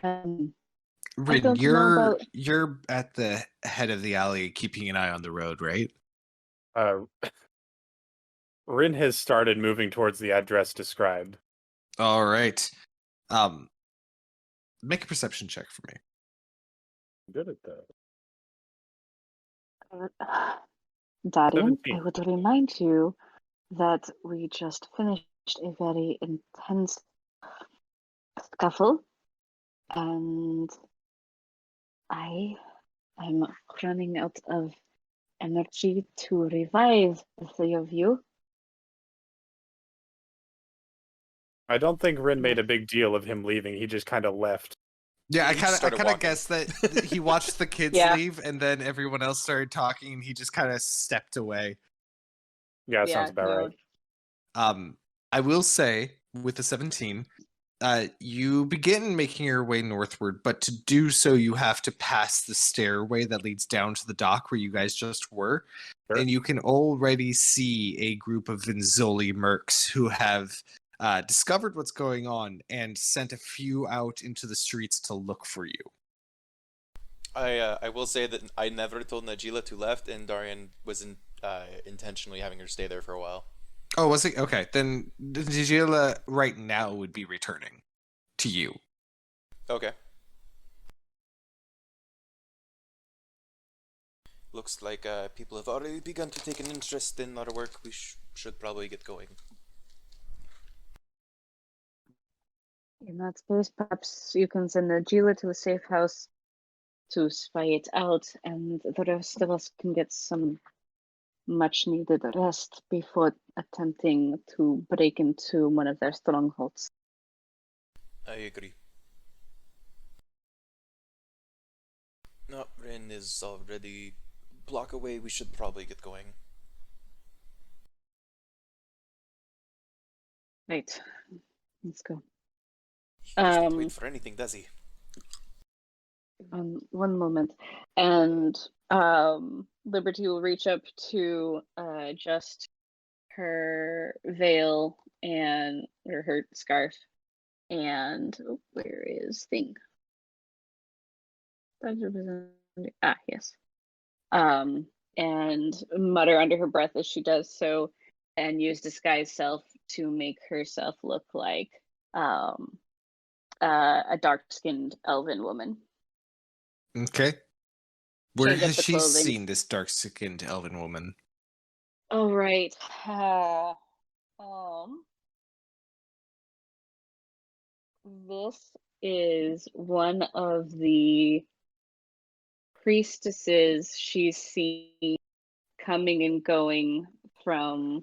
I Rin, don't know about. you're at the head of the alley, keeping an eye on the road, right? Uh, Rin has started moving towards the address described. All right. Um, make a perception check for me. Good at that. Darian, 17. I would remind you that we just finished a very intense scuffle, and I am running out of energy to revive the three of you. I don't think Rin made a big deal of him leaving. He just kind of left. Yeah, I He just kind started of walking. guessed that he watched the kids Yeah. leave, and then everyone else started talking, and he just kind of stepped away. Yeah, sounds about right. I will say, with the 17, you begin making your way northward, but to do so, you have to pass the stairway that leads down to the dock where you guys just were. Sure. And you can already see a group of Vinzoli mercs who have discovered what's going on and sent a few out into the streets to look for you. I will say that I never told Najila to left, and Darian was intentionally having her stay there for a while. Oh, was it? Okay, then Dijila right now would be returning to you. Okay. Looks like people have already begun to take an interest in our work. We should probably get going. In that space, perhaps you can send Najila to a safe house to spy it out, and the rest of us can get some much needed rest before attempting to break into one of their strongholds. I agree. No, Rin is already a block away. We should probably get going. Right. Let's go. He doesn't wait for anything, does he? One moment. And Liberty will reach up to adjust her veil and or her scarf. And where is thing? Yes. And mutter under her breath as she does so, and use disguise self to make herself look like a dark-skinned elven woman. Okay. Where Change up has the she clothing. seen this dark-skinned elven woman? Oh, right. This is one of the priestesses she's seen coming and going from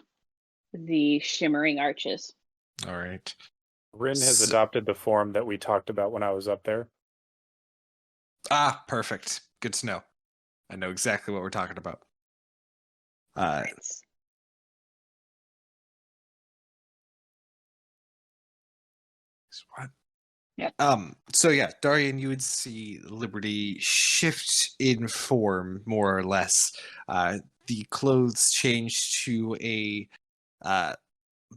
the Shimmering Arches. All right. Rin has adopted the form that we talked about when I was up there. Ah, perfect. Good to know. I know exactly what we're talking about. What? Yeah. So yeah, Darian, you would see Liberty shift in form, more or less. The clothes change to a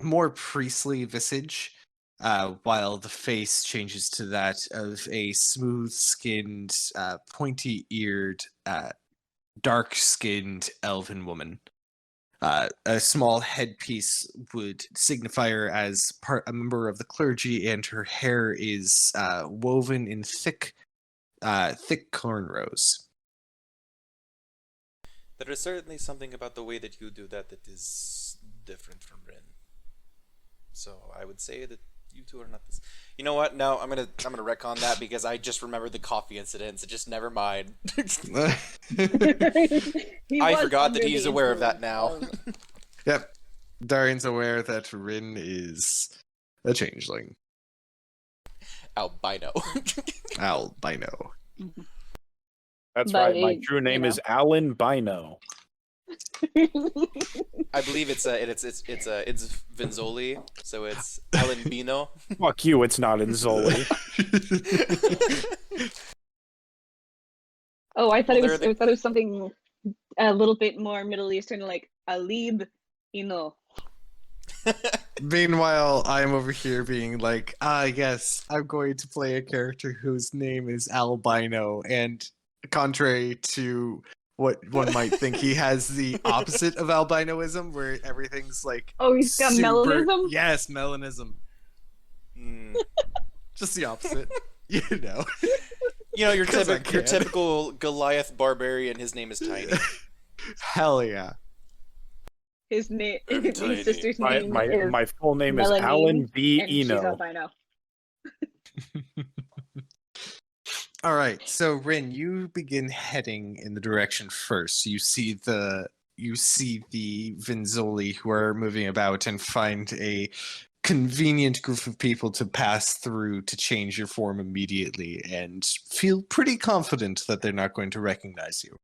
more priestly visage, while the face changes to that of a smooth-skinned, pointy-eared, dark-skinned elven woman. A small headpiece would signify her as a member of the clergy, and her hair is woven in thick cornrows. There is certainly something about the way that you do that is different from Rin. So I would say that you two are not this. You know what? No, I'm gonna retcon that because I just remembered the coffee incident. So just never mind. I forgot that he's aware of that now. Yep, Darian's aware that Rin is a changeling. Albino. Albino. That's But right. My true name is Alan Bino. I believe it's Vinzoli, so it's Alan Bino. Fuck you! It's not Inzoli. Oh, I thought it was something a little bit more Middle Eastern, like Alib Ino. Meanwhile, I'm over here being like, yes, I'm going to play a character whose name is Albino, and contrary to what one might think, he has the opposite of albinoism, where everything's like Oh, he's got melanism? Yes, melanism. Mm. Just the opposite. You know. You know, your 'Cause I your can. typical Goliath barbarian. His name is Tiny. Hell yeah. His name, I'm his tiny. sister's name My is my full name is Melanine, Alan B. and she's Eno. albino. All right, so Rin, you begin heading in the direction first. You see the Vinzoli who are moving about and find a convenient group of people to pass through to change your form immediately, and feel pretty confident that they're not going to recognize you.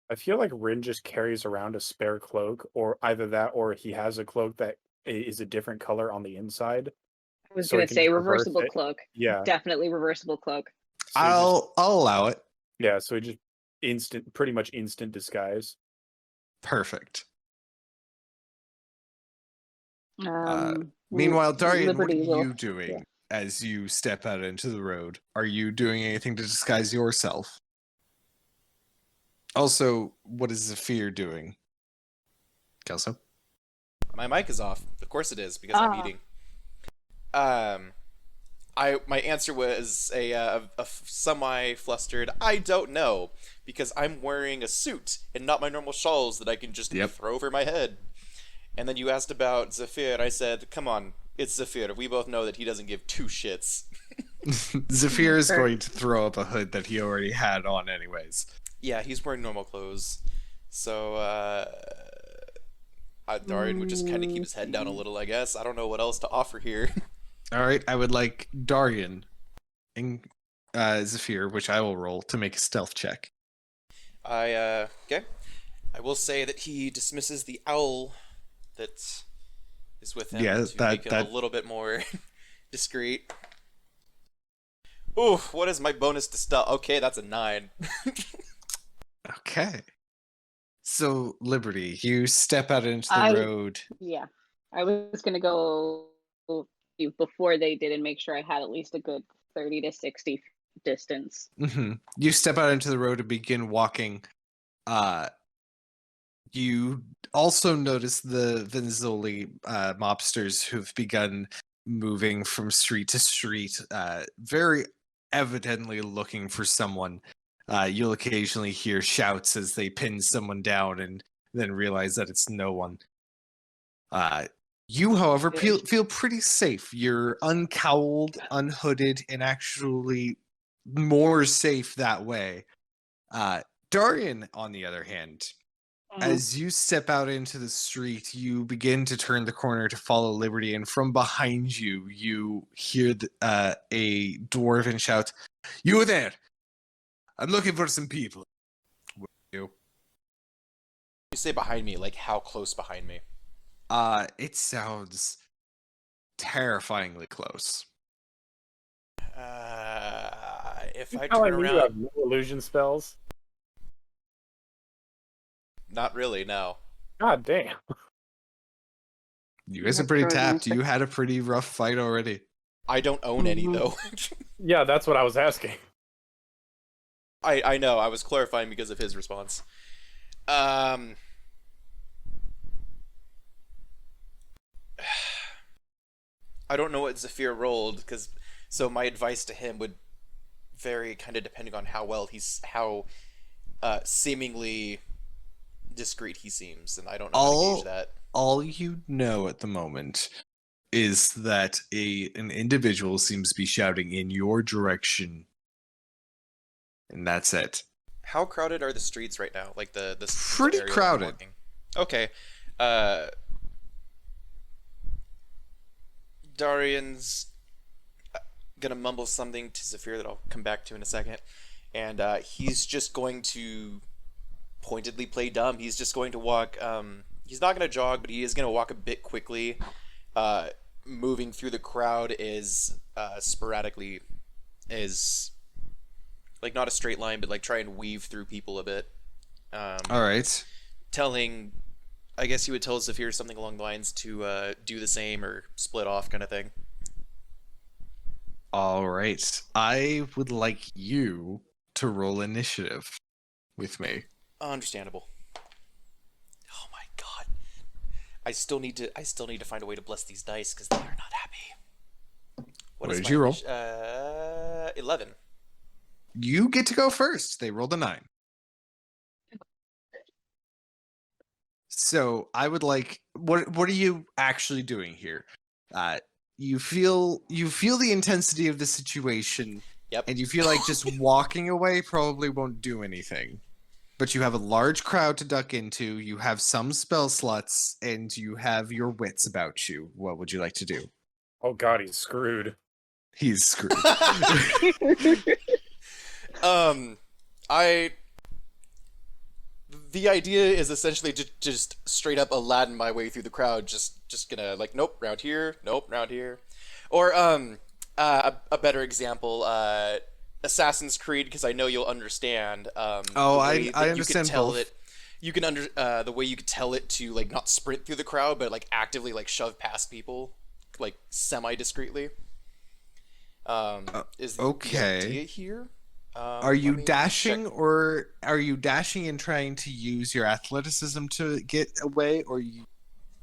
I feel like Rin just carries around a spare cloak, or either that, or he has a cloak that is a different color on the inside. I was So he gonna can say just reverse reversible it. cloak. Yeah. Definitely reversible cloak. So he just- I'll allow it. yeah, so he just pretty much instant disguise. Perfect. Um, Meanwhile, Darian, what are Liberty will- you doing as you step out into the road? Are you doing anything to disguise yourself? Also, what is Zephyr doing? Kelso? My mic is off. Of course it is, because I'm Ah. eating. My answer was a semi flustered. I don't know, because I'm wearing a suit and not my normal shawls that I can just Yep. throw over my head. And then you asked about Zephyr. I said, "Come on, it's Zephyr. We both know that he doesn't give two shits." Zephyr is Fair. going to throw up a hood that he already had on anyways. Yeah, he's wearing normal clothes. So Darian would just kind of keep his head down a little, I guess. I don't know what else to offer here. All right, I would like Darian and Zephyr, which I will roll, to make a stealth check. Okay. I will say that he dismisses the owl that is with him Yeah, to make him a little bit more discreet. Ooh, what is my bonus to stealth? Okay, that's a 9. Okay. So, Liberty, you step out into the I- road. Yeah, I was gonna go before they did and make sure I had at least a good 30 to 60 distance. You step out into the road and begin walking. You also notice the Vinzoli mobsters who've begun moving from street to street, very evidently looking for someone. You'll occasionally hear shouts as they pin someone down and then realize that it's no one. You, however, feel pretty safe. You're uncowled, unhooded, and actually more safe that way. Darian, on the other hand, as you step out into the street, you begin to turn the corner to follow Liberty, and from behind you, you hear a dwarven shout, "You there! I'm looking for some people." You. You say behind me, like how close behind me? It sounds terrifyingly close. If I How I turn knew you around, have no illusion spells. not really, no. God damn. You guys are That's pretty very tapped. nice. You had a pretty rough fight already. I don't own any Mhm. though. Yeah, that's what I was asking. I know. I was clarifying because of his response. I don't know what Zephyr rolled, so my advice to him would vary kind of depending on how seemingly discreet he seems, and I don't know how to gauge that. All you know at the moment is that an individual seems to be shouting in your direction, and that's it. How crowded are the streets right now? Like the Pretty area that I'm crowded. walking? Okay. Darian's gonna mumble something to Zephyr that I'll come back to in a second, and he's just going to pointedly play dumb. He's just going to walk. He's not gonna jog, but he is gonna walk a bit quickly, moving through the crowd is sporadically, is like not a straight line, but like try and weave through people a bit. All right. Telling I guess you would tell Zephyr something along the lines to do the same or split off, kind of thing. All right. I would like you to roll initiative with me. Understandable. Oh my god. I still need to find a way to bless these dice because they are not happy. What is did my you roll? 11. You get to go first. They rolled a 9. So I would like what are you actually doing here? You feel the intensity of the situation, Yep. and you feel like just walking away probably won't do anything. But you have a large crowd to duck into, you have some spell slots, and you have your wits about you. What would you like to do? Oh god, he's screwed. He's screwed. The idea is essentially just straight up Aladdin my way through the crowd, just gonna like, nope, round here, nope, round here, or a better example, Assassin's Creed, because I know you'll understand. I understand you can tell both. it. You can the way you could tell it to like not sprint through the crowd, but like actively like shove past people, like semi discreetly. Is the okay. idea here? Are you let me dashing, check. or are you dashing and trying to use your athleticism to get away, or are you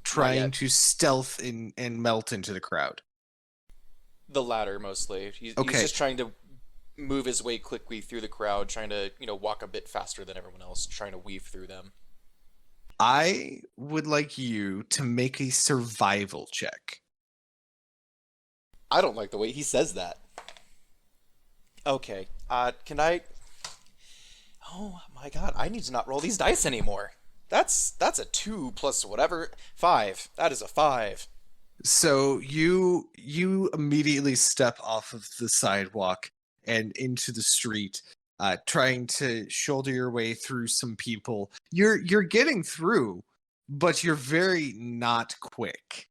trying yet. to stealth and melt into the crowd? The latter mostly. He's Okay. just trying to move his way quickly through the crowd, trying to walk a bit faster than everyone else, trying to weave through them. I would like you to make a survival check. I don't like the way he says that. Okay. Can I? Oh my god! I need to not roll these dice anymore. That's a 2 plus whatever 5. That is a 5. So you immediately step off of the sidewalk and into the street, trying to shoulder your way through some people. You're getting through, but you're very not quick,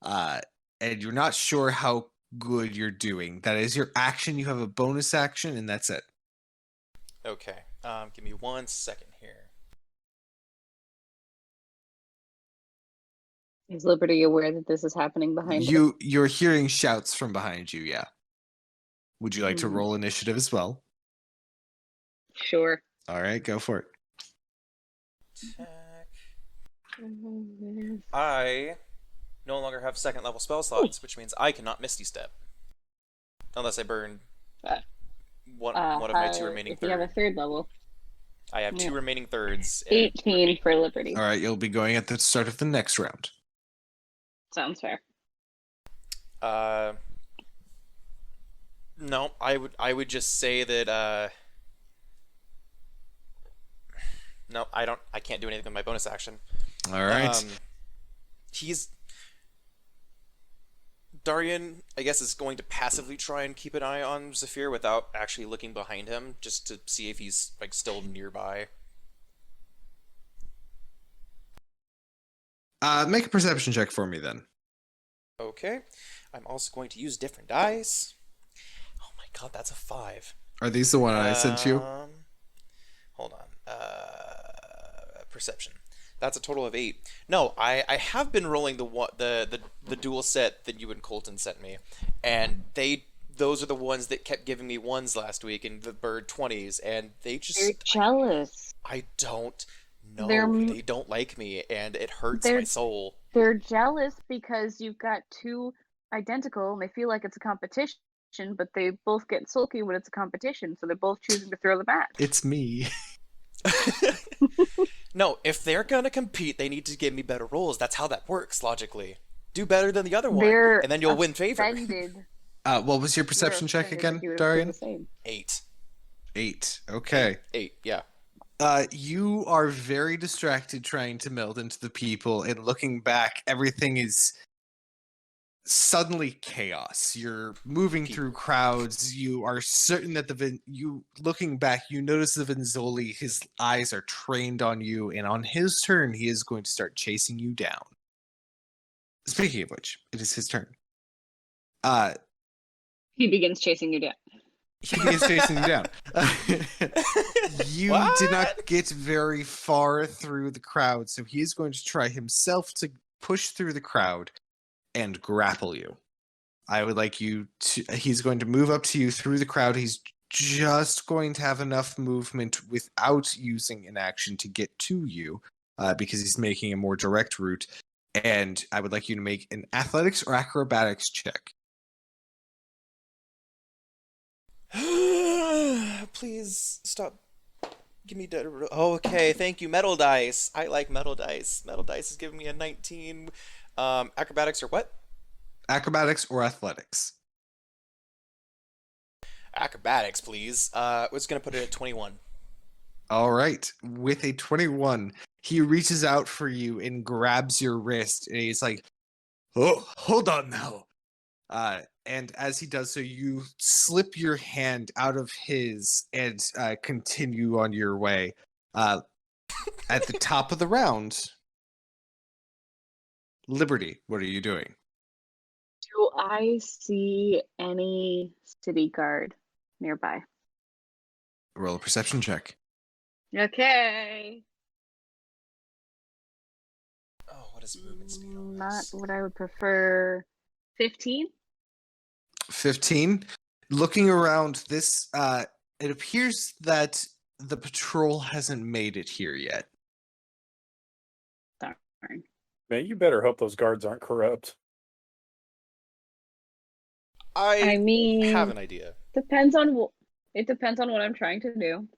and you're not sure how good you're doing. That is your action. You have a bonus action, and that's it. Okay. Give me 1 second here. Is Liberty aware that this is happening behind her? You're hearing shouts from behind you. Yeah. Would you like to Mhm. roll initiative as well? Sure. All right, go for it. Attack. I no longer have second level spell slots, which means I cannot Misty Step. Unless I burn Uh, one of my 2 remaining if you have a thirds. third level, I have 2 yeah. remaining thirds. and 18 for Liberty. All right, you'll be going at the start of the next round. Sounds fair. No, I would just say that no, I can't do anything with my bonus action. All right. Darian, I guess, is going to passively try and keep an eye on Zephyr without actually looking behind him, just to see if he's like still nearby. Make a perception check for me then. Okay. I'm also going to use different dice. Oh my god, that's a 5. Are these the one I sent you? Hold on. Perception. That's a total of 8. No, I have been rolling the dual set that you and Colton sent me, and those are the ones that kept giving me 1s last week and the bird 20s, and they just They're jealous. I don't know. They're- They don't like me, and it hurts they're- my soul. They're jealous because you've got 2 identical and they feel like it's a competition, but they both get sulky when it's a competition, so they're both choosing to throw the match. It's me. No, if they're gonna compete, they need to give me better rolls. That's how that works logically. Do better than the other one, They're and then you'll win favor. offended. What was your They're perception check offended again, that you would do Darian? the same. 8. 8. Okay. 8. Yeah. You are very distracted trying to meld into the people, and looking back, everything is suddenly chaos. You're moving through crowds. You are certain that looking back, you notice the Vinzoli, his eyes are trained on you, and on his turn, he is going to start chasing you down. Speaking of which, it is his turn. He begins chasing you down. He begins chasing you down. You did not get very far through the crowd, so he is going to try himself to push through the crowd and grapple you. I would like you to. He's going to move up to you through the crowd. He's just going to have enough movement without using an action to get to you, because he's making a more direct route. And I would like you to make an athletics or acrobatics check. Please stop. Give me okay, thank you. Metal dice. I like metal dice. Metal dice is giving me a 19. Acrobatics or what? Acrobatics or athletics. Acrobatics, please. Was gonna put it at 21. All right. With a 21, he reaches out for you and grabs your wrist, and he's like, "Oh, hold on now." And as he does so, you slip your hand out of his and continue on your way. At the top of the round, Liberty, what are you doing? Do I see any city guard nearby? Roll a perception check. Okay. Oh, what is movement speed on Not this? what I would prefer. 15? 15. Looking around this, it appears that the patrol hasn't made it here yet. Darn. Man, you better hope those guards aren't corrupt. I mean, have an idea. depends on it depends on what I'm trying to do.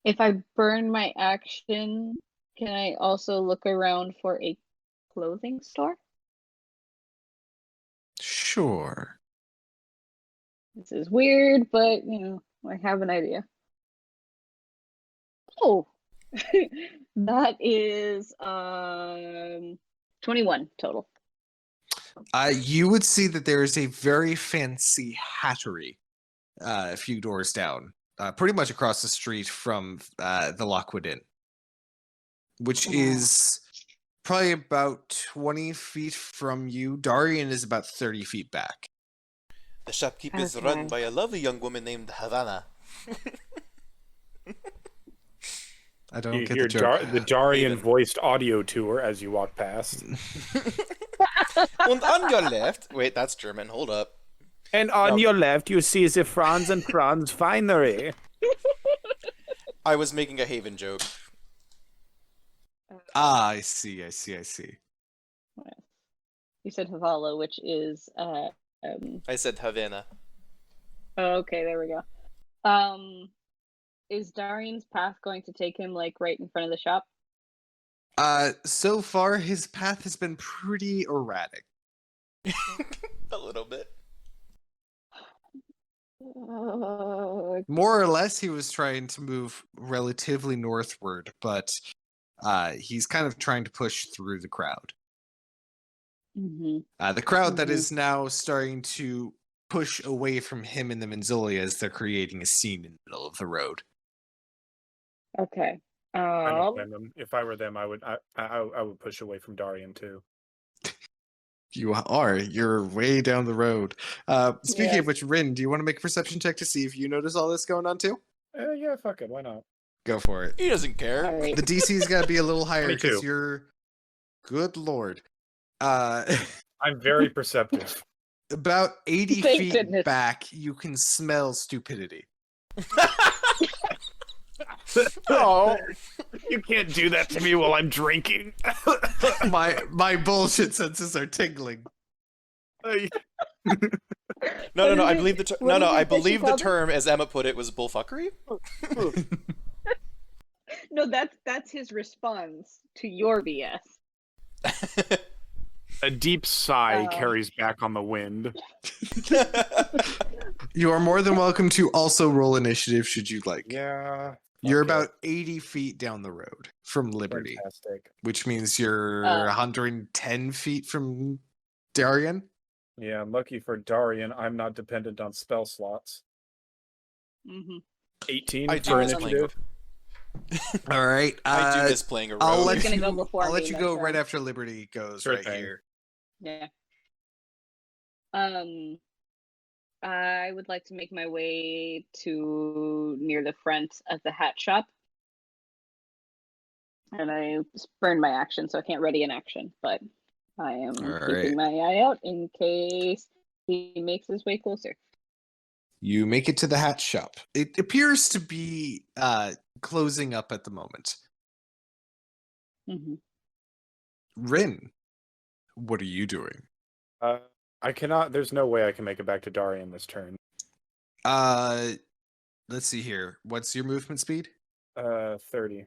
If I burn my action, can I also look around for a clothing store? Sure. This is weird, but I have an idea. Oh, that is 21 total. You would see that there is a very fancy hattery a few doors down, pretty much across the street from the Lockwood Inn, which is probably about 20 feet from you. Darian is about 30 feet back. The shopkeep is Okay. run by a lovely young woman named Havana. I don't You get hear the joke. the Darian Haven. voiced audio tour as you walk past. And on your left, wait, that's German. Hold up. And on No. your left, you see the Franz and Franz finery. I was making a Haven joke. I see. You said Havala, which is I said Havana. okay, there we go. Is Darian's path going to take him like right in front of the shop? So far his path has been pretty erratic. A little bit. More or less, he was trying to move relatively northward, but he's kind of trying to push through the crowd. Mhm. The crowd that Mhm. is now starting to push away from him and the Manzulia as they're creating a scene in the middle of the road. Okay. I don't blame them. If I were them, I would push away from Darian too. You're way down the road. Speaking Yeah. of which, Rin, do you want to make a perception check to see if you notice all this going on too? Yeah, fuck it, why not? Go for it. He doesn't care. All right. The DC's got to be a little higher because 22. you're. Good lord. I'm very perceptive. About 80 Thank feet goodness. back, you can smell stupidity. Oh, you can't do that to me while I'm drinking. My bullshit senses are tingling. No. What I is believe it- the what is I it that she believe the called it? term, as Emma put it, was bullfuckery. No, that's his response to your BS. A deep sigh Oh. carries back on the wind. You are more than welcome to also roll initiative should you like. Yeah. You're okay, about 80 feet down the road from Liberty, fantastic. which means you're Oh. 110 feet from Darian. Yeah, lucky for Darian, I'm not dependent on spell slots. Mm-hmm. 18 I do for miss playing. initiative. All right. I do miss playing a rogue. I'll let He's gonna you go before I'll let me you next go right round. after Liberty goes Sure right thing. here. Yeah. I would like to make my way to near the front of the hat shop. And I burned my action, so I can't ready an action, but I am keeping my eye out in case he makes his way closer. You make it to the hat shop. It appears to be closing up at the moment. Mm-hmm. Rin, what are you doing? I cannot. There's no way I can make it back to Darian this turn. Let's see here. What's your movement speed? 30.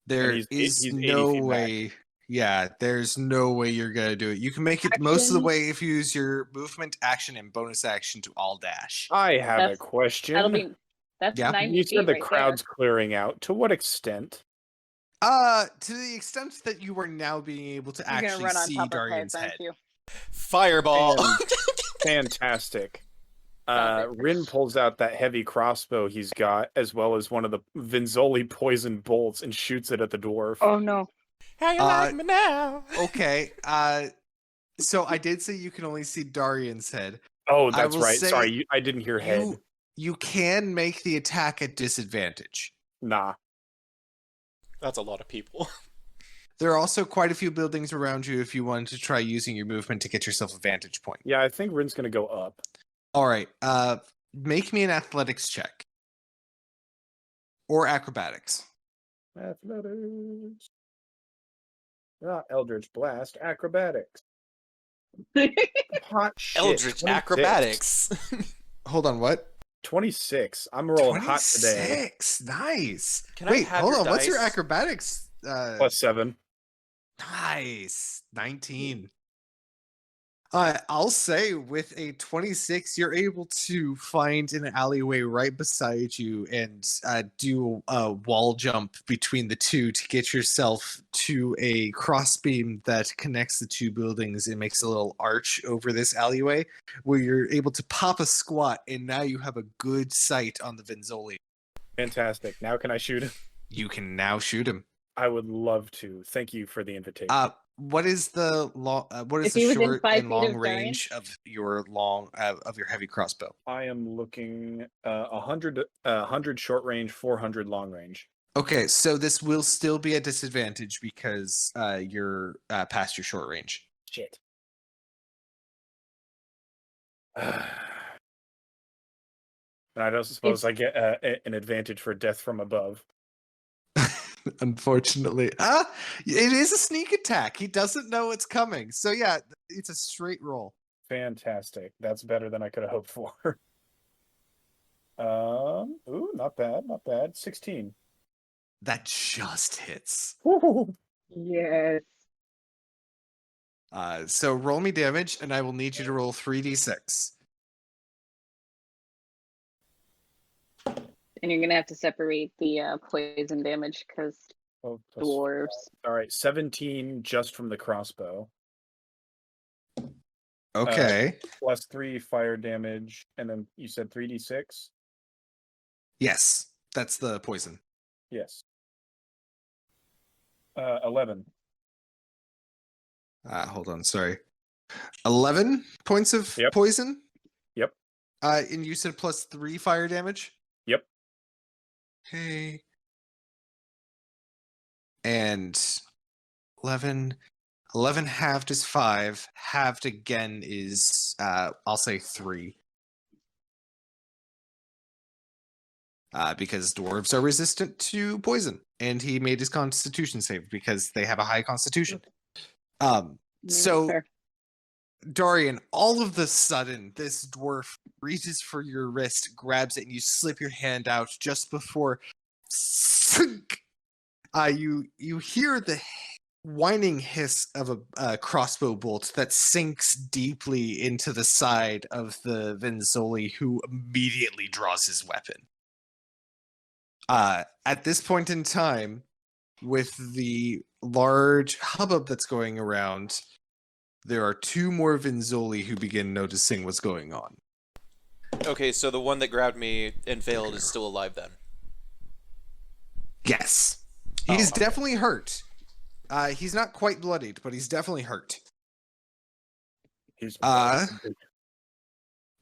There he's is 80 no feet back. way. Yeah, there's no way you're gonna do it. You can make it most of the way if you use your movement, action, and bonus action to all dash. I have a That's- question. That's Yeah. 90 You feet said the right crowd's clearing out. To what extent? To the extent that you are now being able to there. You're gonna actually run on see top of Darian's heads, head. aren't you? Fireball. Fantastic. Stop it. Rin pulls out that heavy crossbow he's got, as well as one of the Vinzoli poison bolts, and shoots it at the dwarf. Oh no. How you like me now? Okay. So I did say you can only see Darian's head. Oh, I that's will right. say Sorry, I didn't hear head. You can make the attack at disadvantage. Nah. That's a lot of people. There are also quite a few buildings around you if you wanted to try using your movement to get yourself a vantage point. Yeah, I think Rin's gonna go up. All right. Make me an athletics check. Or acrobatics. Athletics. Not Eldritch Blast. Acrobatics. Hot shit. Eldritch 26. acrobatics. Hold on, what? 26. I'm rolling hot today. 26. Nice. Can I Wait, have hold your on. What's your dice? acrobatics? +7. Nice. 19. I'll say with a 26, you're able to find an alleyway right beside you and do a wall jump between the two to get yourself to a crossbeam that connects the two buildings and makes a little arch over this alleyway where you're able to pop a squat, and now you have a good sight on the Vinzoli. Fantastic. Now can I shoot him? You can now shoot him. I would love to. Thank you for the invitation. What is the long? What is If he the was in short 5 and feet long of Darian? range of your long of your heavy crossbow? I am looking 100 short range, 400 long range. Okay, so this will still be a disadvantage because you're past your short range. Shit. And I don't suppose I get an advantage for death from above. Unfortunately, it is a sneak attack. He doesn't know it's coming, so yeah, it's a straight roll. Fantastic. That's better than I could have hoped for. Ooh, not bad, not bad. 16. That just hits. Woo! Yes. So roll me damage, and I will need you to roll 3d6. And you're gonna have to separate the poison damage because Oh, plus- dwarves. All right, 17 just from the crossbow. Okay. +3 fire damage, and then you said 3d6? Yes, that's the poison. Yes. 11. Hold on, sorry. 11 points of Yep. poison? Yep. And you said +3 fire damage? Yep. Okay. And 11 halved is 5. Halved again is, I'll say 3. Because dwarves are resistant to poison. And he made his constitution save because they have a high constitution. So, Fair. Darian, all of the sudden, this dwarf reaches for your wrist, grabs it, and you slip your hand out just before you hear the whining hiss of a crossbow bolt that sinks deeply into the side of the Vinzoli, who immediately draws his weapon. At this point in time, with the large hubbub that's going around, there are 2 more Vinzoli who begin noticing what's going on. Okay, so the one that grabbed me and failed is still alive then. Yes. Oh, He's okay. definitely hurt. He's not quite bloodied, but he's definitely hurt. He's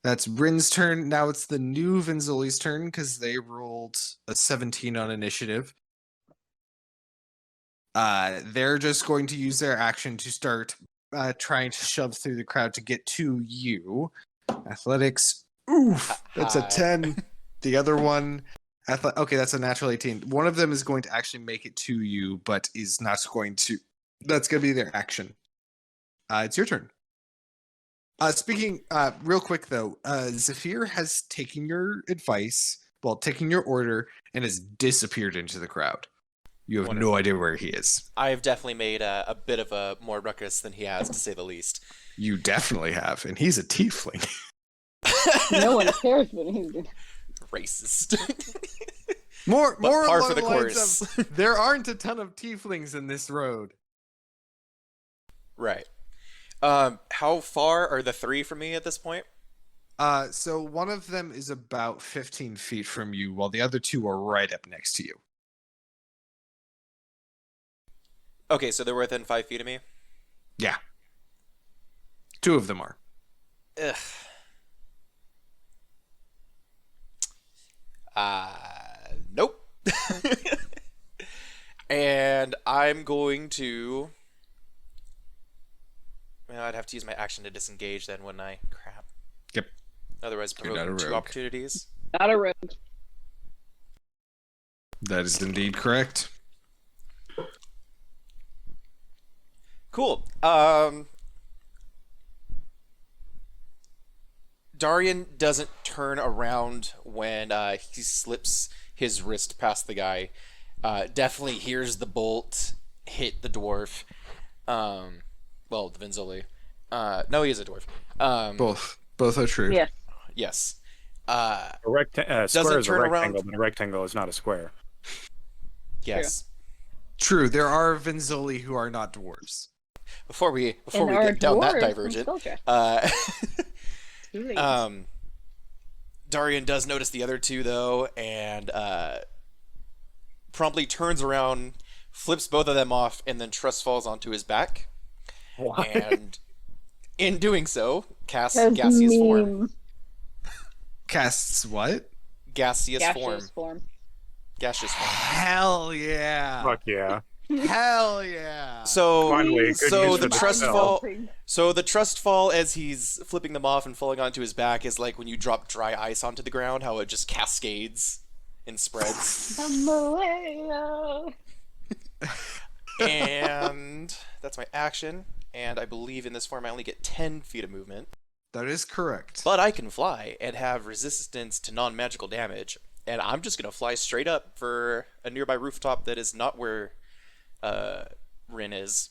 That's Bryn's turn. Now it's the new Vinzoli's turn because they rolled a 17 on initiative. They're just going to use their action to start trying to shove through the crowd to get to you. Athletics. Oof, that's a Hi. 10. The other one, okay, that's a natural 18. One of them is going to actually make it to you, but is not going to. That's going to be their action. It's your turn. Speaking real quick though, Zephyr has taken your advice, taken your order, and has disappeared into the crowd. You have no idea where he is. I've definitely made a bit of a more ruckus than he has, to say the least. You definitely have, and he's a tiefling. No one cares what he's doing. Racist. More par along for the lines course. of, there aren't a ton of tieflings in this road. Right. How far are the three from me at this point? So one of them is about 15 feet from you, while the other two are right up next to you. Okay, so they're within 5 feet of me? Yeah. Two of them are. Ugh. Nope. And I'm going to... Well, I'd have to use my action to disengage then, wouldn't I? Crap. Yep. Otherwise, You're not a provoking two rogue. opportunities. Not a rogue. That is indeed correct. Cool. Darian doesn't turn around when he slips his wrist past the guy. Definitely hears the bolt hit the dwarf. Well, the Vinzoli. No, he is a dwarf. Both are true. Yeah. Yes. A square is a turn around- rectangle, but a rectangle is not a square. Yes. True. There are Vinzoli who are not dwarves. Before we And our get down that dwarves divergent, from Skullcraft. Too late. Darian does notice the other two though, and promptly turns around, flips both of them off, and then trust falls onto his back. Why? And in doing so, casts That's gaseous mean. form. Casts what? Gaseous Gaseous form. form. Gaseous form. Hell yeah. Fuck yeah. Hell yeah. So, Finally, good so use the for the trust spell. fall. So the trust fall, as he's flipping them off and falling onto his back, is like when you drop dry ice onto the ground, how it just cascades and spreads. And that's my action. And I believe in this form I only get 10 feet of movement. That is correct. But I can fly and have resistance to non-magical damage. And I'm just going to fly straight up for a nearby rooftop that is not where Rin is.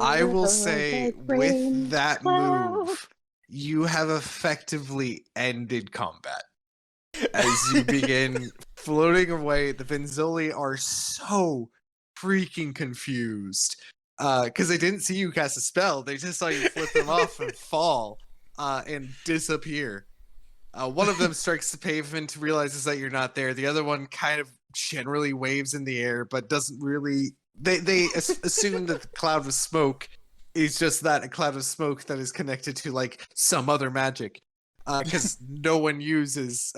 I will say, with that move, you have effectively ended combat. As you begin floating away, the Vinzoli are so freaking confused. Because they didn't see you cast a spell, they just saw you flip them off and fall and disappear. One of them strikes the pavement, realizes that you're not there. The other one kind of generally waves in the air, but doesn't really... They assume that the cloud of smoke is just that, a cloud of smoke that is connected to, like, some other magic. Because no one uses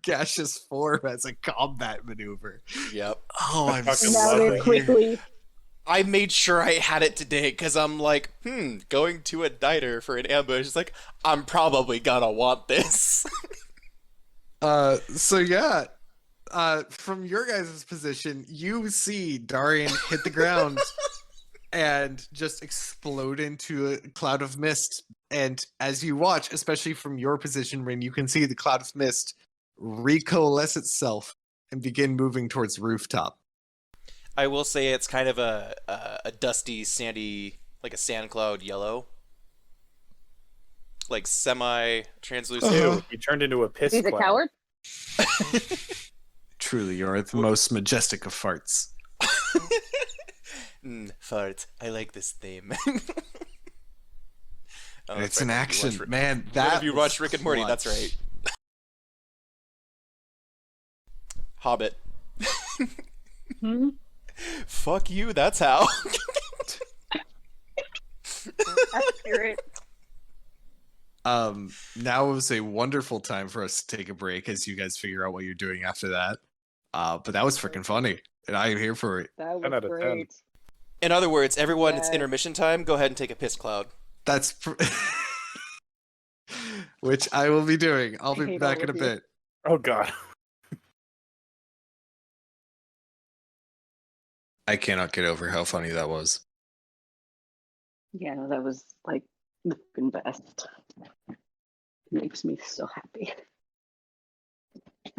gaseous form as a combat maneuver. Yep. Oh, I'm fucking Now love it it. quickly. I made sure I had it today because I'm like, going to a diner for an ambush. It's like, I'm probably gonna want this. So yeah, from your guys' position, you see Darian hit the ground and just explode into a cloud of mist. And as you watch, especially from your position, Rin, you can see the cloud of mist recoalesce itself and begin moving towards the rooftop. I will say it's kind of a dusty, sandy, like a sand cloud yellow. Like semi-translucent. Ew, he turned into a piss He's a cloud. coward. Truly, you're the most majestic of farts. Fart. I like this theme. It's an action, man. That If you was watch Rick and Morty, that's clutch. right. Hobbit. Hmm? Fuck you, that's how. Accurate. Now is a wonderful time for us to take a break as you guys figure out what you're doing after that. But that was freaking funny, and I am here for it. That 10 was out of 10. great. In other words, everyone, it's Yes. intermission time. Go ahead and take a piss cloud. That's which I will be doing. I'll I be hate back all in a of you. bit. Oh god. I cannot get over how funny that was. Yeah, no, that was like the fucking best. Makes me so happy.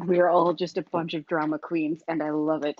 We are all just a bunch of drama queens, and I love it.